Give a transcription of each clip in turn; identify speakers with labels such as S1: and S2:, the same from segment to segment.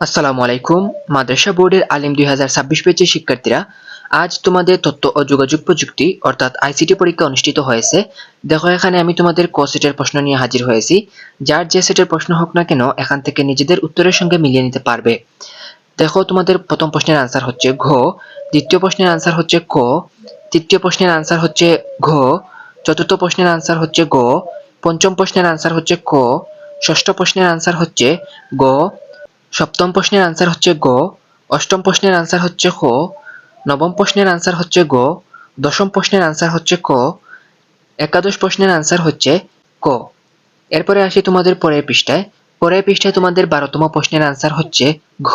S1: আসসালামু আলাইকুম। মাদ্রাসা বোর্ডের আলিম 2026 ব্যাচের শিক্ষার্থীরা, আজ তোমাদের তথ্য ও যোগাযোগ প্রযুক্তি অর্থাৎ আইসিটি পরীক্ষা অনুষ্ঠিত হয়েছে। দেখো, এখানে আমি তোমাদের ক সেটের প্রশ্ন নিয়ে হাজির হয়েছি। যার যে সেটের প্রশ্ন হোক না কেন, এখান থেকে নিজেদের উত্তরের সঙ্গে মিলিয়ে নিতে পারবে। দেখো, তোমাদের প্রথম প্রশ্নের আনসার হচ্ছে ঘ, দ্বিতীয় প্রশ্নের আনসার হচ্ছে ক, তৃতীয় প্রশ্নের আনসার হচ্ছে ঘ, চতুর্থ প্রশ্নের আনসার হচ্ছে গ, পঞ্চম প্রশ্নের আনসার হচ্ছে ক, ষষ্ঠ প্রশ্নের আনসার হচ্ছে গ, সপ্তম প্রশ্নের আনসার হচ্ছে গ, অষ্টম প্রশ্নের আনসার হচ্ছে খ, নবম প্রশ্নের আনসার হচ্ছে গ, দশম প্রশ্নের আনসার হচ্ছে ক, একাদশ প্রশ্নের আনসার হচ্ছে ক। এরপরে আসি তোমাদের পরের পৃষ্ঠায়। পরের পৃষ্ঠায় তোমাদের 12তম প্রশ্নের আনসার হচ্ছে ঘ,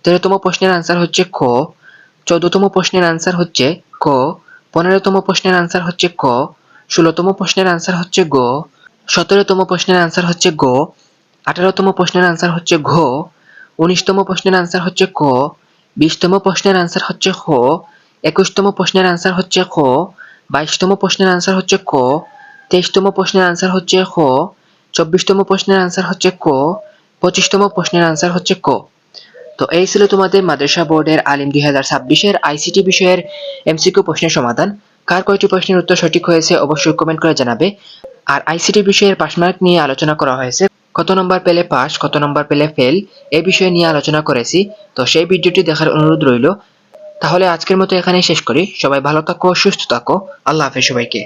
S1: 13তম প্রশ্নের আনসার হচ্ছে খ, 14তম প্রশ্নের আনসার হচ্ছে ক, 15তম প্রশ্নের আনসার হচ্ছে ক, 16তম প্রশ্নের আনসার হচ্ছে গ, 17তম প্রশ্নের আনসার হচ্ছে গ, 18তম প্রশ্নের আনসার হচ্ছে ঘ, 19তম প্রশ্নের আনসার হচ্ছে ক, 20তম প্রশ্নের আনসার হচ্ছে খ, 21তম প্রশ্নের আনসার হচ্ছে খ, 22তম প্রশ্নের আনসার হচ্ছে ক, 23তম প্রশ্নের আনসার হচ্ছে খ, 24তম প্রশ্নের আনসার হচ্ছে ক, 25তম প্রশ্নের আনসার হচ্ছে ক। তো এই ছিল তোমাদের মাদ্রাসা বোর্ডের আলিম 2026-এর আইসিটি বিষয়ের এমসিকিউ প্রশ্নের সমাধান। কার কয়টি প্রশ্নের উত্তর সঠিক হয়েছে অবশ্যই কমেন্ট করে জানাবে। আর আইসিটি বিষয়ের পাস মার্ক নিয়ে আলোচনা করা হয়েছে, কত নম্বর পেলে পাস, কত নম্বর পেলে ফেল, এই বিষয়ে নিয়ে আলোচনা করেছি। তো সেই ভিডিওটি দেখার অনুরোধ রইল। তাহলে আজকের মতো এখানেই শেষ করি। সবাই ভালো থাকো, সুস্থ থাকো। আল্লাহ হাফেজ সবাইকে।